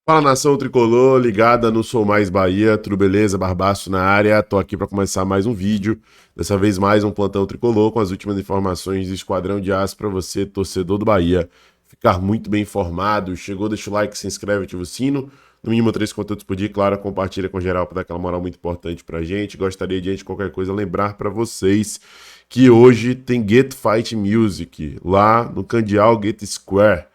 Fala, nação tricolor, ligada no Sou Mais Bahia, tudo beleza? Barbaço na área, tô aqui para começar mais um vídeo, dessa vez mais um plantão tricolor com as últimas informações do Esquadrão de Aço para você, torcedor do Bahia, ficar muito bem informado. Chegou, deixa o like, se inscreve, ativa o sino, no mínimo 3 conteúdos por dia, claro, compartilha com geral para dar aquela moral muito importante pra gente. Gostaria de, antes de qualquer coisa, lembrar para vocês que hoje tem Get Fight Music, lá no Candial Get Square,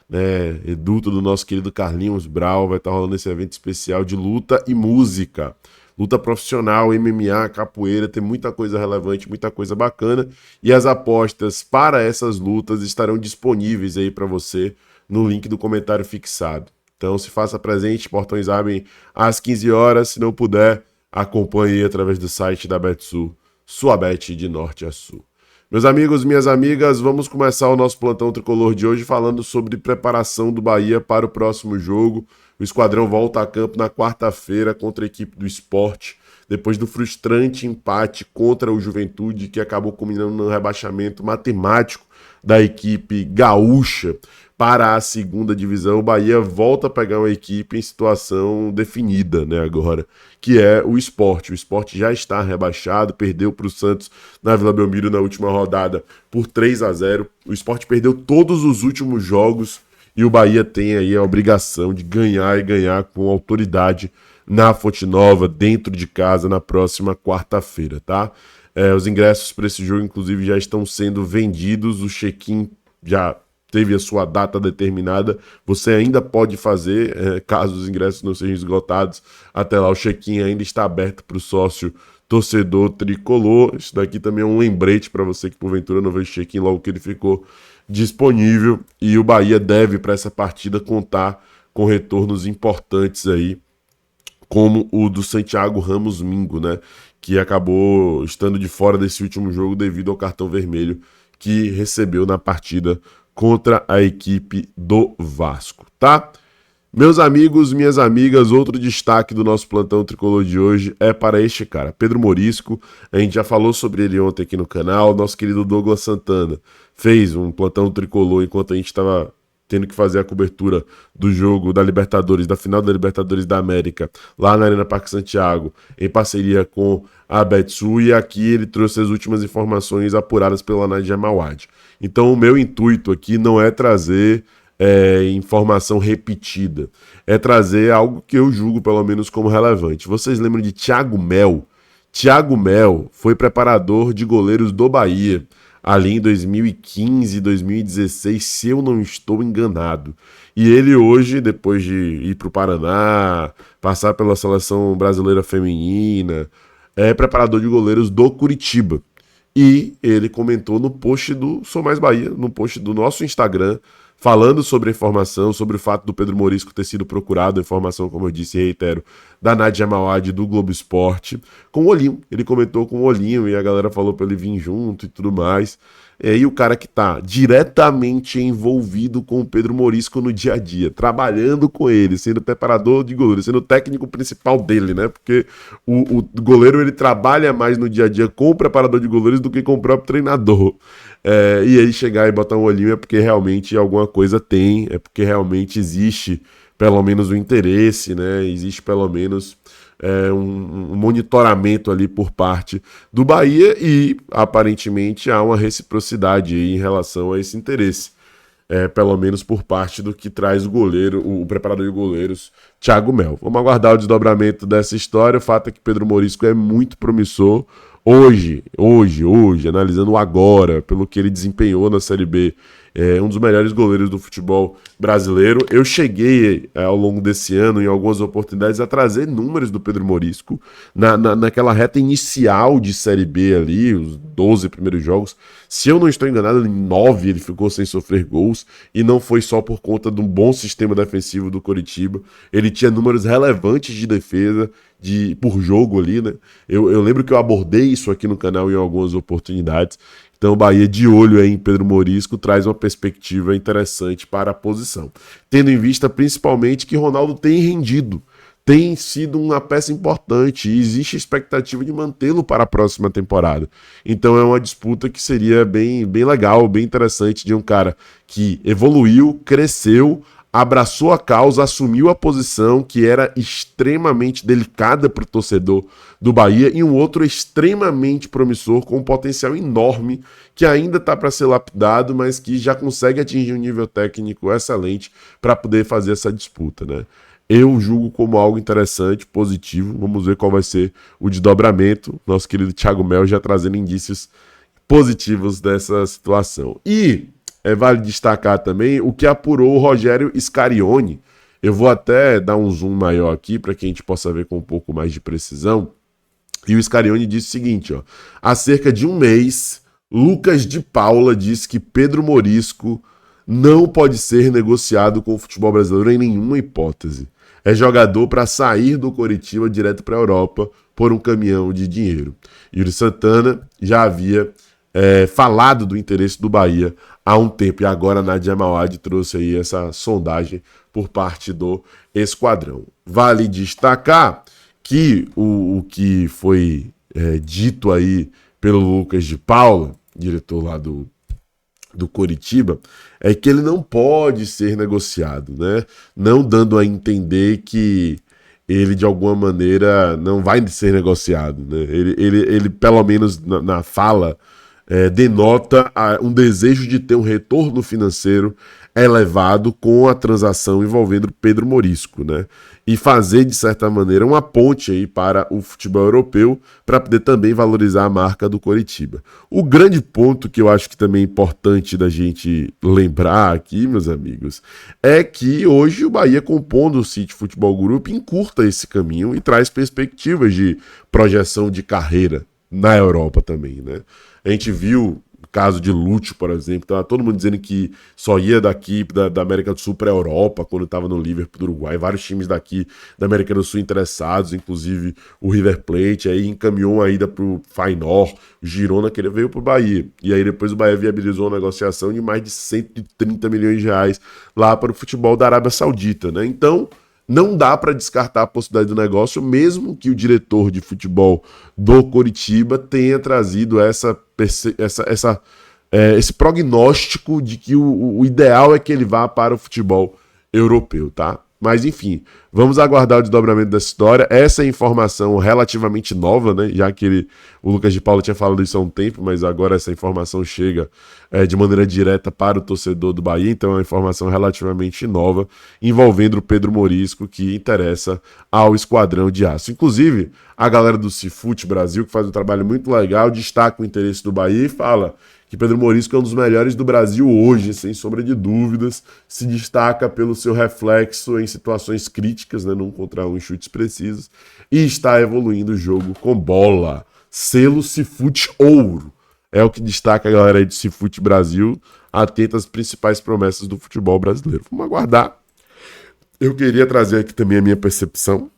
né, Eduto do nosso querido Carlinhos Brau, vai estar rolando esse evento especial de luta e música. Luta profissional, MMA, capoeira, tem muita coisa relevante, muita coisa bacana. E as apostas para essas lutas estarão disponíveis aí para você no link do comentário fixado. Então se faça presente, portões abrem às 15 horas. Se não puder, acompanhe aí através do site da Betsul, sua bet de norte a sul. Meus amigos, minhas amigas, vamos começar o nosso plantão tricolor de hoje falando sobre preparação do Bahia para o próximo jogo. O Esquadrão volta a campo na quarta-feira contra a equipe do Sport, depois do frustrante empate contra o Juventude, que acabou culminando no rebaixamento matemático da equipe gaúcha para a segunda divisão. O Bahia volta a pegar uma equipe em situação definida, né, agora, que é o Sport. O Sport já está rebaixado, perdeu para o Santos na Vila Belmiro na última rodada por 3-0. O Sport perdeu todos os últimos jogos e o Bahia tem aí a obrigação de ganhar e ganhar com autoridade na Fonte Nova, dentro de casa, na próxima quarta-feira, tá? Os ingressos para esse jogo, inclusive, já estão sendo vendidos, o check-in já teve a sua data determinada, você ainda pode fazer, caso os ingressos não sejam esgotados, até lá o check-in ainda está aberto para o sócio torcedor tricolor. Isso daqui também é um lembrete para você que porventura não veio o check-in logo que ele ficou disponível, e o Bahia deve para essa partida contar com retornos importantes aí, como o do Santiago Ramos Mingo, né, que acabou estando de fora desse último jogo devido ao cartão vermelho que recebeu na partida contra a equipe do Vasco, tá? Meus amigos, minhas amigas, outro destaque do nosso plantão tricolor de hoje é para este cara, Pedro Morisco. A gente já falou sobre ele ontem aqui no canal. Nosso querido Douglas Santana fez um plantão tricolor enquanto a gente estava tendo que fazer a cobertura do jogo da Libertadores, da final da Libertadores da América, lá na Arena Parque Santiago, em parceria com a Betsul, e aqui ele trouxe as últimas informações apuradas pela Nadia Mawad. Então o meu intuito aqui não é trazer informação repetida, é trazer algo que eu julgo pelo menos como relevante. Vocês lembram de Thiago Mel? Thiago Mel foi preparador de goleiros do Bahia ali em 2015, 2016, se eu não estou enganado. E ele hoje, depois de ir para o Paraná, passar pela seleção brasileira feminina, é preparador de goleiros do Curitiba. E ele comentou no post do Sou Mais Bahia, no post do nosso Instagram, falando sobre a informação, sobre o fato do Pedro Morisco ter sido procurado, a informação, como eu disse e reitero, da Nadia Mawad do Globo Esporte, com o olhinho. Ele comentou com o olhinho e a galera falou pra ele vir junto e tudo mais. E aí o cara que tá diretamente envolvido com o Pedro Morisco no dia a dia, trabalhando com ele, sendo preparador de goleiro, sendo o técnico principal dele, né? Porque o goleiro, ele trabalha mais no dia a dia com o preparador de goleiros do que com o próprio treinador. E aí chegar e botar um olhinho é porque realmente alguma coisa tem, é porque realmente existe pelo menos o interesse, né? Existe pelo menos um monitoramento ali por parte do Bahia, e aparentemente há uma reciprocidade aí em relação a esse interesse. Pelo menos por parte do que traz o goleiro, o preparador de goleiros, Thiago Mel. Vamos aguardar o desdobramento dessa história. O fato é que Pedro Morisco é muito promissor. Hoje, analisando o agora, pelo que ele desempenhou na Série B, é um dos melhores goleiros do futebol brasileiro. Eu cheguei ao longo desse ano, em algumas oportunidades, a trazer números do Pedro Morisco naquela reta inicial de Série B ali, os 12 primeiros jogos. Se eu não estou enganado, em 9 ele ficou sem sofrer gols, e não foi só por conta de um bom sistema defensivo do Coritiba. Ele tinha números relevantes de defesa por jogo ali, né? Eu lembro que eu abordei isso aqui no canal em algumas oportunidades. Então o Bahia, de olho aí em Pedro Morisco, traz uma perspectiva interessante para a posição, tendo em vista principalmente que Ronaldo tem rendido, tem sido uma peça importante e existe expectativa de mantê-lo para a próxima temporada. Então é uma disputa que seria bem legal, bem interessante, de um cara que evoluiu, cresceu, abraçou a causa, assumiu a posição que era extremamente delicada para o torcedor do Bahia e um outro extremamente promissor com um potencial enorme que ainda está para ser lapidado, mas que já consegue atingir um nível técnico excelente para poder fazer essa disputa, né? Eu julgo como algo interessante, positivo. Vamos ver qual vai ser o desdobramento. Nosso querido Thiago Mel já trazendo indícios positivos dessa situação. E vale destacar também o que apurou o Rogério Scarione. Eu vou até dar um zoom maior aqui para que a gente possa ver com um pouco mais de precisão. E o Scarione disse o seguinte, ó: há cerca de um mês, Lucas de Paula disse que Pedro Morisco não pode ser negociado com o futebol brasileiro em nenhuma hipótese. É jogador para sair do Coritiba direto para a Europa por um caminhão de dinheiro. Yuri Santana já havia falado do interesse do Bahia há um tempo, e agora a Nadia Mawad trouxe aí essa sondagem por parte do esquadrão. Vale destacar que o que foi dito aí pelo Lucas de Paula, diretor lá do Coritiba, é que ele não pode ser negociado, né? Não dando a entender que ele de alguma maneira não vai ser negociado, né? Ele pelo menos na fala, denota um desejo de ter um retorno financeiro elevado com a transação envolvendo Pedro Morisco, né? E fazer, de certa maneira, uma ponte aí para o futebol europeu para poder também valorizar a marca do Coritiba. O grande ponto que eu acho que também é importante da gente lembrar aqui, meus amigos, é que hoje o Bahia, compondo o City Futebol Group, encurta esse caminho e traz perspectivas de projeção de carreira na Europa também, né? A gente viu o caso de Lúcio, por exemplo, tava todo mundo dizendo que só ia daqui da América do Sul para a Europa quando estava no Liverpool do Uruguai, vários times daqui da América do Sul interessados, inclusive o River Plate, aí encaminhou a ida para o Feyenoord, o Girona veio para o Bahia, e aí depois o Bahia viabilizou uma negociação de mais de 130 milhões de reais lá para o futebol da Arábia Saudita, né? Então, não dá para descartar a possibilidade do negócio, mesmo que o diretor de futebol do Coritiba tenha trazido esse prognóstico de que o ideal é que ele vá para o futebol europeu, tá? Mas enfim, vamos aguardar o desdobramento dessa história. Essa é informação relativamente nova, né? Já que o Lucas de Paula tinha falado isso há um tempo, mas agora essa informação chega de maneira direta para o torcedor do Bahia. Então é uma informação relativamente nova envolvendo o Pedro Morisco, que interessa ao Esquadrão de Aço. Inclusive, a galera do Cifute Brasil, que faz um trabalho muito legal, destaca o interesse do Bahia e fala que Pedro Morisco é um dos melhores do Brasil hoje, sem sombra de dúvidas, se destaca pelo seu reflexo em situações críticas, né, num contra um em chutes precisos, e está evoluindo o jogo com bola. Selo Cifute Ouro. É o que destaca a galera aí do Cifute Brasil, atenta às principais promessas do futebol brasileiro. Vamos aguardar. Eu queria trazer aqui também a minha percepção.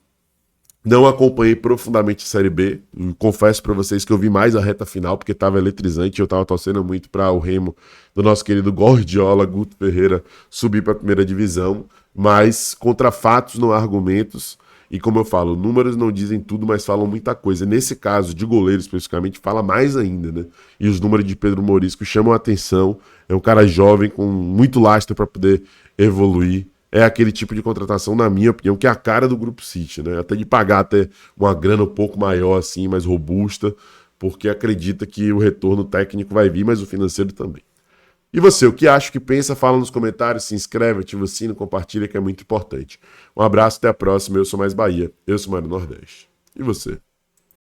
Não acompanhei profundamente a Série B. Confesso para vocês que eu vi mais a reta final, porque estava eletrizante. Eu estava torcendo muito para o Remo do nosso querido Gordiola, Guto Ferreira, subir para a primeira divisão. Mas contra fatos não há argumentos. E como eu falo, números não dizem tudo, mas falam muita coisa. Nesse caso, de goleiro especificamente, fala mais ainda, né? E os números de Pedro Morisco chamam a atenção. É um cara jovem, com muito lastro para poder evoluir. É aquele tipo de contratação, na minha opinião, que é a cara do Grupo City, né? Até de pagar até uma grana um pouco maior, assim, mais robusta, porque acredita que o retorno técnico vai vir, mas o financeiro também. E você, o que acha, o que pensa? Fala nos comentários, se inscreve, ativa o sino, compartilha, que é muito importante. Um abraço, até a próxima. Eu sou Mais Bahia, eu sou Mário Nordeste. E você?